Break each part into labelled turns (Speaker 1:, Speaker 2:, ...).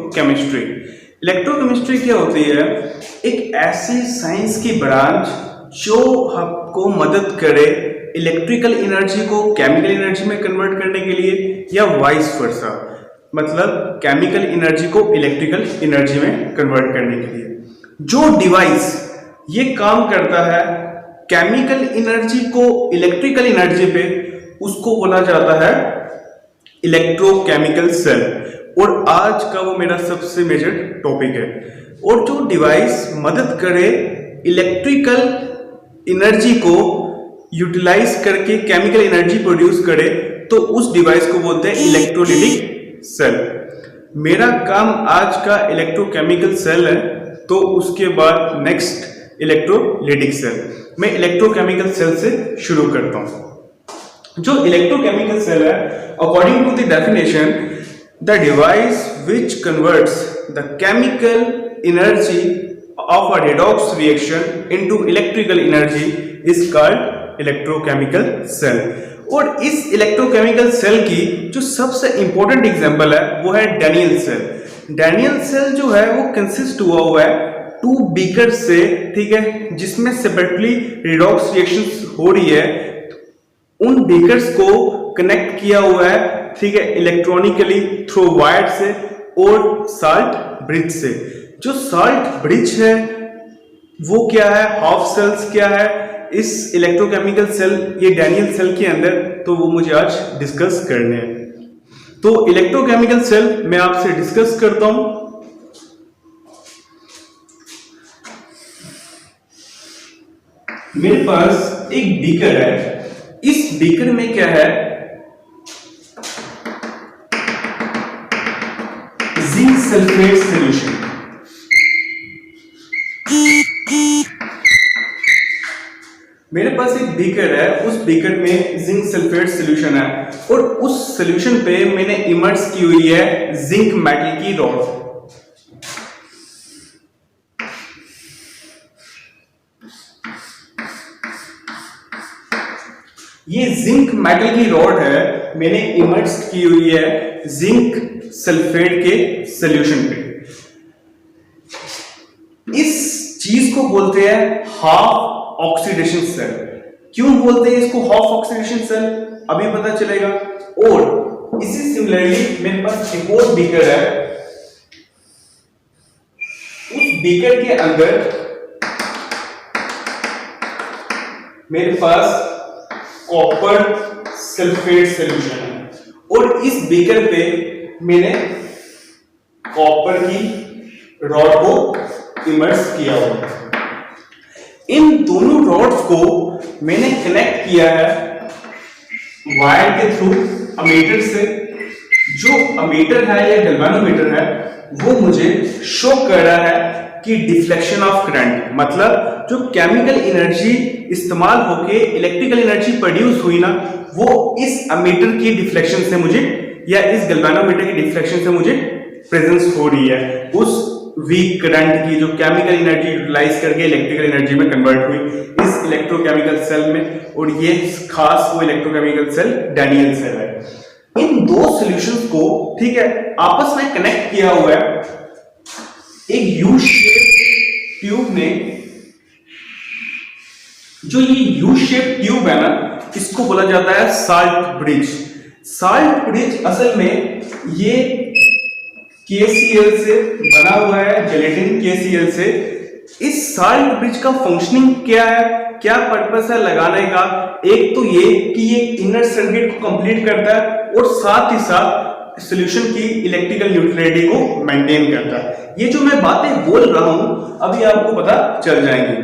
Speaker 1: Electrochemistry. Electrochemistry क्या होती है? एक ऐसी साइंस की ब्रांच जो आपको मदद करे इलेक्ट्रिकल एनर्जी को केमिकल एनर्जी में कन्वर्ट करने के लिए या वाइस वर्सा, मतलब केमिकल एनर्जी को इलेक्ट्रिकल एनर्जी में कन्वर्ट करने के लिए जो डिवाइस ये काम करता है केमिकल एनर्जी को इलेक्ट्रिकल एनर्जी पे, उसको बोला जाता है इलेक्ट्रोकेमिकल सेल। और आज का वो मेरा सबसे मेजर टॉपिक है। और जो डिवाइस मदद करे इलेक्ट्रिकल एनर्जी को यूटिलाइज करके केमिकल एनर्जी प्रोड्यूस करे, तो उस डिवाइस को बोलते हैं इलेक्ट्रोलिटिक सेल। मेरा काम आज का इलेक्ट्रोकेमिकल सेल है, तो उसके बाद नेक्स्ट इलेक्ट्रोलिटिक सेल। मैं इलेक्ट्रोकेमिकल सेल से शुरू करता हूं। जो इलेक्ट्रोकेमिकल सेल है, according to the definition, the device which converts the chemical energy of a redox reaction into electrical energy is called electrochemical cell. और इस इलेक्ट्रोकेमिकल सेल की जो सबसे इंपॉर्टेंट एग्जांपल है वो है डैनियल सेल। डैनियल सेल जो है वो कंसिस्ट हुआ है 2 बीकर से, ठीक है, जिसमें सेपरेटली रिडॉक्स रिएक्शंस हो रही है। उन बीकर्स को कनेक्ट किया हुआ है, ठीक है, इलेक्ट्रॉनिकली थ्रू वायर से और साल्ट ब्रिज से। जो साल्ट ब्रिज है वो क्या है, हाफ सेल्स क्या है इस इलेक्ट्रोकेमिकल सेल, ये डैनियल सेल के अंदर, तो वो मुझे आज डिस्कस करने हैं। तो इलेक्ट्रोकेमिकल सेल मैं आपसे डिस्कस करता हूं। मेरे पास एक बीकर है। इस बीकर में क्या है, जिंक सल्फेट सॉल्यूशन। मेरे पास एक बीकर है, उस बीकर में जिंक सल्फेट सॉल्यूशन है और उस सॉल्यूशन पे मैंने इमर्स की हुई है जिंक मेटल की रॉड। ये जिंक मेटल की रॉड है, मैंने इमर्स की हुई है जिंक सल्फेट के सॉल्यूशन पे। इस चीज को बोलते हैं हाफ ऑक्सीडेशन सेल। क्यों बोलते हैं इसको हाफ ऑक्सीडेशन सेल, अभी पता चलेगा। और इसी सिमिलरली मेरे पास एक और बीकर है। उस बीकर के अंदर मेरे पास कॉपर सल्फेट सॉल्यूशन है और इस बीकर पे मैंने कॉपर की रॉड को इमर्स किया हुआ है। इन दोनों रॉड्स को मैंने कनेक्ट किया है वायर के थ्रू अमीटर से। जो अमीटर है या गैल्वेनोमीटर है वो मुझे शो कर रहा है कि डिफ्लेक्शन ऑफ करंट, मतलब जो केमिकल एनर्जी इस्तेमाल होके इलेक्ट्रिकल एनर्जी प्रोड्यूस हुई ना, वो इस अमीटर की डिफ्लेक्शन से मुझे या इस गैल्वेनोमीटर की डिफ्लेक्शन से मुझे प्रेजेंस हो रही है उस वीक करंट की, जो केमिकल एनर्जी यूटिलाइज करके इलेक्ट्रिकल एनर्जी में कन्वर्ट हुई इस इलेक्ट्रोकेमिकल सेल में। और ये खास वो इलेक्ट्रोकेमिकल सेल डैनियल सेल है। इन दो सॉल्यूशंस को, ठीक है, आपस में कनेक्ट किया हुआ है एक यू शेप ट्यूब में। जो ये यू शेप ट्यूब है ना, इसको बोला जाता है साल्ट ब्रिज। साल्ट ब्रिज असल में ये KCl से बना हुआ है, जेलेटिन KCl से। इस साल्ट ब्रिज का फंक्शनिंग क्या है, क्या पर्पस है लगाने का? एक तो ये कि ये इनर सर्किट को कंप्लीट करता है और साथ ही साथ सॉल्यूशन की इलेक्ट्रिकल न्यूट्रलिटी को मेंटेन करता है। ये जो मैं बातें बोल रहा हूं अभी आपको पता चल जाएंगी।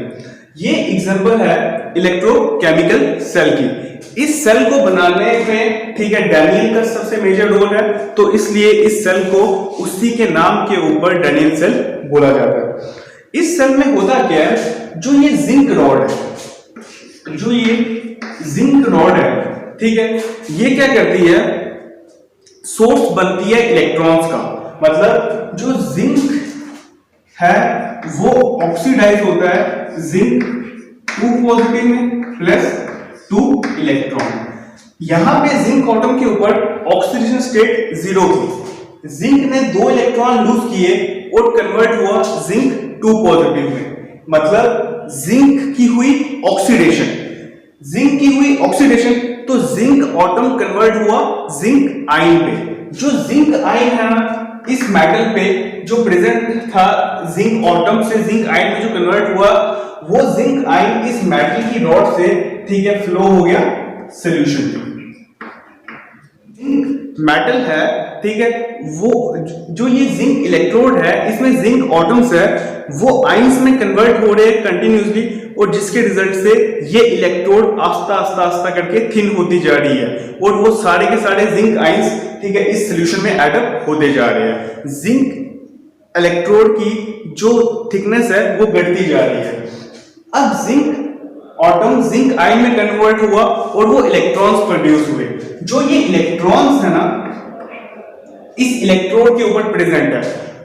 Speaker 1: ये एग्जांपल है इलेक्ट्रोकेमिकल सेल की। इस सेल को बनाने में, ठीक है, डैनियल का सबसे मेजर रोल है, तो इसलिए इस सेल को उसी के नाम के ऊपर डैनियल सेल बोला जाता है। इस सेल में होता क्या है, जो ये जिंक रॉड है, जो ये जिंक रॉड है, ठीक है, ये क्या करती है, सोर्स बनती है इलेक्ट्रॉन्स का। मतलब जो जिंक है वो ऑक्सीडाइज होता है जिंक 2 पॉजिटिव में प्लस 2 इलेक्ट्रॉन। यहां पे जिंक एटम के ऊपर ऑक्सीडेशन स्टेट 0 थी, जिंक ने 2 इलेक्ट्रॉन लूज किए और कन्वर्ट हुआ जिंक 2 पॉजिटिव में, मतलब जिंक की हुई ऑक्सीडेशन, तो जिंक एटम कन्वर्ट हुआ जिंक आयन पे। जो जिंक आयन है ना, इस मेटल पे जो प्रेजेंट था जिंक एटम से जिंक आयन में जो कन्वर्ट हुआ, वो जिंक आयन इस मेटल की रॉड से, ठीक है, फ्लो हो गया सॉल्यूशन में। जिंक मेटल है, ठीक है, वो जो ये जिंक इलेक्ट्रोड है, इसमें जिंक एटम्स है, वो आयंस में कन्वर्ट हो रहे हैं कंटिन्यूसली, और जिसके रिजल्ट से ये इलेक्ट्रोड आस्ता करके थिन होती जा रही है, और वो सारे के सारे जिंक आयंस, ठीक है, इस सॉल्यूशन में एड अप होते जा रहे हैं। जिंक इलेक्ट्रोड की जो थिकनेस है वो बढ़ती जा रही है। अब जिंक एटम जिंक आयन में कन्वर्ट हुआ और वो इलेक्ट्रॉन्स प्रोड्यूस हुए। जो ये इलेक्ट्रॉन्स है ना, इस इलेक्ट्रोड के ऊपर प्रेजेंट है,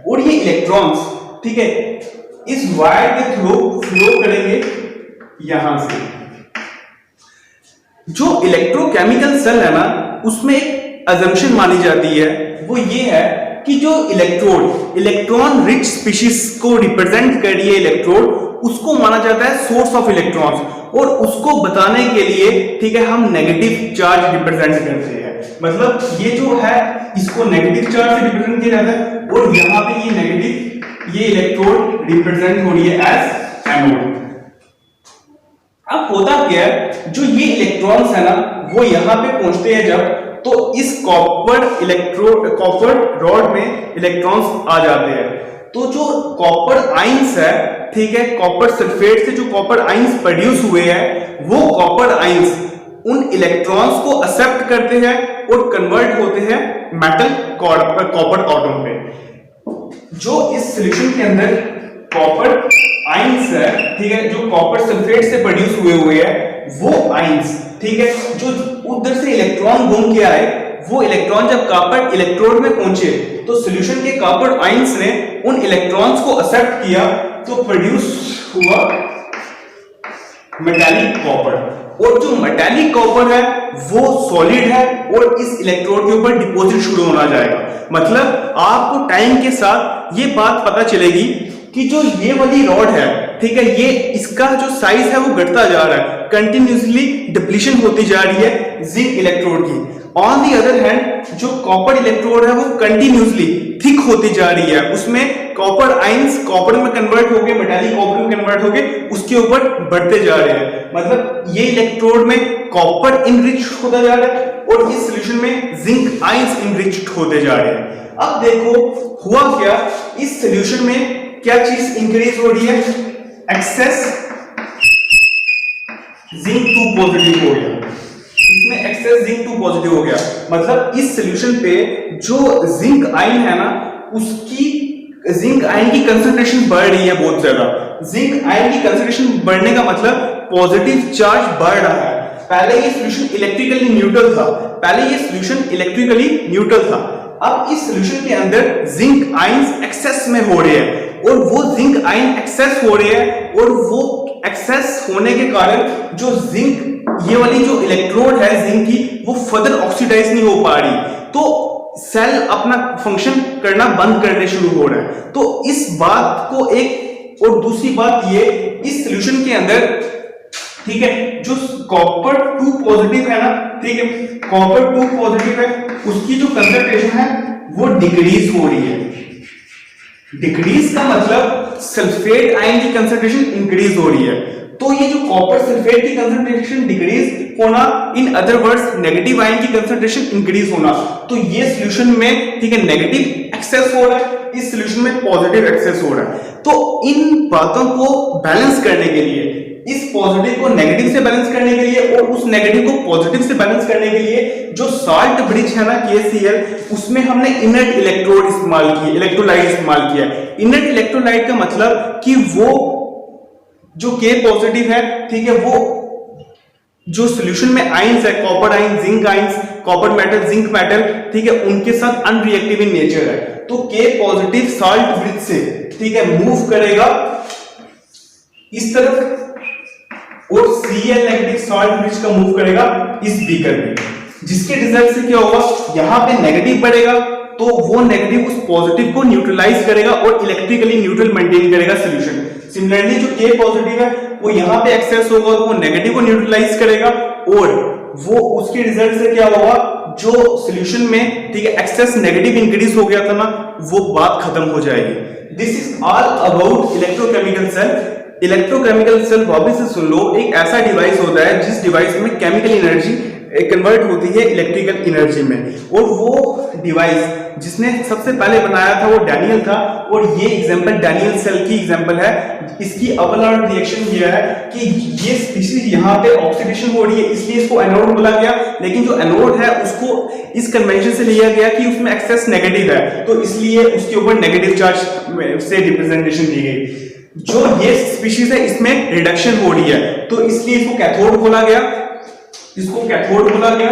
Speaker 1: और ये इलेक्ट्रॉन्स, ठीक है, इस वायर के थ्रू फ्लो करेंगे यहां से। जो इलेक्ट्रोकेमिकल सेल है ना, उसमें एक अजम्पशन मानी जाती है, वो ये है कि जो इलेक्ट्रॉन रिच स्पीशीज को रिप्रेजेंट कर रही है इलेक्ट्रोड, उसको माना जाता है सोर्स ऑफ इलेक्ट्रॉन्स, और उसको बताने के लिए, ठीक है, हम नेगेटिव चार्ज रिप्रेजेंट करते हैं। मतलब ये जो है, इसको नेगेटिव चार्ज से रिप्रेजेंट किया जाता है, और यहां पे ये नेगेटिव, ये इलेक्ट्रोड रिप्रेजेंट हो रही है एज एनोड। अब होता क्या है, जो ये इलेक्ट्रॉन्स है ना, वो यहां पे पहुंचते हैं जब, तो इस कॉपर रॉड में इलेक्ट्रॉन्स आ जाते हैं। तो जो कॉपर आयंस है, ठीक है, कॉपर सल्फेट से जो कॉपर आयंस प्रोड्यूस हुए हैं, वो कॉपर आयंस उन इलेक्ट्रॉन्स को एक्सेप्ट करते हैं और कन्वर्ट होते हैं मेटल कॉपर एटम पे। जो इस सॉल्यूशन के अंदर कॉपर आयंस है, ठीक है, जो कॉपर सल्फेट से प्रोड्यूस हुए हैं, वो आयंस, ठीक है, जो उधर से इलेक्ट्रॉन घूम के आए, वो इलेक्ट्रॉन जब कॉपर इलेक्ट्रोड में पहुंचे, तो सॉल्यूशन के कॉपर आयंस ने उन इलेक्ट्रॉन्स को एक्सेप्ट किया, तो प्रोड्यूस हुआ मेटालिक कॉपर। और जो मेटालिक कॉपर है वो सॉलिड है, और इस इलेक्ट्रोड के ऊपर डिपॉजिट शुरू होना जाएगा। मतलब आपको टाइम के साथ ये बात पता चलेगी कि जो ये वाली रॉड है, ठीक है, ये इसका जो साइज है वो घटता जा रहा है, कंटिन्यूसली डिप्लीशन होती जा रही है जिंक इलेक्ट्रोड की। ऑन दी अदर हैंड, जो कॉपर इलेक्ट्रोड है वो कंटिन्यूसली थिक होती जा रही है, उसमें कॉपर आयंस कॉपर में कन्वर्ट होके, मेटालिक कॉपर में कन्वर्ट होके उसके ऊपर बढ़ते जा रहे हैं। मतलब ये इलेक्ट्रोड में कॉपर इनरिच होता जा रहा है, और इस सॉल्यूशन में जिंक आयंस इनरिच्ड होते जा रहे हैं। अब देखो हुआ क्या, इस सॉल्यूशन में क्या चीज इंक्रीज हो रही है, एक्सेस जिंक 2 पॉजिटिव हो गया, इसमें एक्सेस जिंक 2 पॉजिटिव हो गया। मतलब इस सॉल्यूशन पे जो जिंक आयन है ना, उसकी जिंक आयन की कंसंट्रेशन बढ़ रही है बहुत ज्यादा। जिंक आयन की कंसंट्रेशन बढ़ने का मतलब पॉजिटिव चार्ज बढ़ रहा है। पहले ये सॉल्यूशन इलेक्ट्रिकली न्यूट्रल था, अब इस सॉल्यूशन के अंदर जिंक आयंस एक्सेस में हो रहे हैं, और वो जिंक आयन एक्सेस हो रहे हैं, और वो एक्सेस होने के कारण जो जिंक, ये वाली जो इलेक्ट्रोड है जिंक की, वो फर्दर ऑक्सीडाइज नहीं हो पा रही, तो सेल अपना फंक्शन करना बंद करने शुरू हो रहा है। तो इस बात को एक, और दूसरी बात ये, इस सॉल्यूशन के अंदर, ठीक है, जो कॉपर 2 पॉजिटिव है ना, ठीक है, कॉपर 2 पॉजिटिव है, उसकी जो कंसंट्रेशन है वो डिक्रीज हो रही है। डिक्रीज का मतलब सल्फेट आयन की कंसंट्रेशन इंक्रीज हो रही है। तो ये जो कॉपर सल्फेट की कंसंट्रेशन डिक्रीज होना, in other words negative ion की कंसंट्रेशन इंक्रीज होना, तो ये सॉल्यूशन में, ठीक है, नेगेटिव एक्सेस हो रहा है, इस सॉल्यूशन में पॉजिटिव एक्सेस हो रहा है। तो इन बातों को बैलेंस करने के लिए, इस पॉजिटिव को नेगेटिव से बैलेंस करने के लिए और उस नेगेटिव को पॉजिटिव से बैलेंस करने के लिए, जो साल्ट ब्रिज है ना KCl, उसमें हमने इनर्ट इलेक्ट्रोड इस्तेमाल की, इलेक्ट्रोलाइट इस्तेमाल किया। इनर्ट इलेक्ट्रोलाइट का मतलब कि वो जो K पॉजिटिव है, ठीक है, वो जो सॉल्यूशन में आयंस है, copper ion, zinc ions, copper metal, zinc metal, ठीक है, उनके साथ अनरिएक्टिव इन नेचर है। तो K पॉजिटिव साल्ट ब्रिज से, ठीक है, मूव करेगा इस तरफ, और Cl नेगेटिव साल्ट ब्रिज का मूव करेगा इस बीकर में, जिसके रिजल्ट से क्या होगा, यहां पे नेगेटिव बढ़ेगा तो वो नेगेटिव उस पॉजिटिव को न्यूट्रलाइज करेगा और इलेक्ट्रिकली न्यूट्रल मेंटेन करेगा सॉल्यूशन। सिमिलरली जो K पॉजिटिव है वो यहाँ पे एक्सेस होगा, वो नेगेटिव को न्यूट्रलाइज करेगा और वो उसके रिजल्ट से क्या होगा, जो सॉल्यूशन में ठीक है एक्सेस नेगेटिव इंक्रीज हो गया था ना, वो बात खत्म हो जाएगी। This is all about electrochemical cell. Electrochemical cell वापस से सुन लो, एक ऐसा डिवाइस होता है जिस डिवाइस में केमिकल एनर्जी कन्वर्ट होती है इलेक्ट्रिकल एनर्जी में, और वो डिवाइस जिसने सबसे पहले बनाया था वो डैनियल था, और ये एग्जांपल डैनियल सेल की एग्जांपल है। इसकी अवलार रिएक्शन ये है कि ये स्पीशीज यहाँ पे ऑक्सीडेशन हो रही है, इसलिए इसको एनोड बोला गया, लेकिन जो एनोड है उसको इस कन्वेंशन से लिया गया कि उसमें एक्सेस नेगेटिव है, तो इसलिए उसके ऊपर नेगेटिव चार्ज से रिप्रेजेंटेशन दी गई। जो ये स्पीशीज है इसमें रिडक्शन हो रही है, तो इसलिए इसको कैथोड बोला गया, इसको कैथोड बोला गया,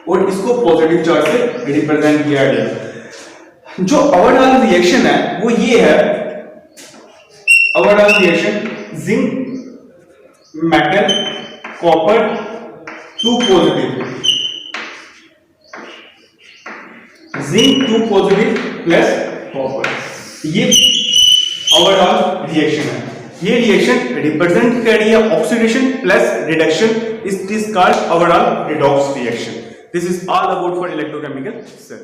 Speaker 1: और इसको पॉजिटिव चार्ज से रिप्रेजेंट किया गया। जो अवॉगाड्रो रिएक्शन है वो ये है, Avogadro reaction zinc metal copper 2 positive, zinc 2 positive plus copper, ये अवॉगाड्रो रिएक्शन है। ये रिएक्शन रिप्रेजेंट कर रही है oxidation plus reduction, it is called Avogadro redox reaction. This is all about for electrochemical cell.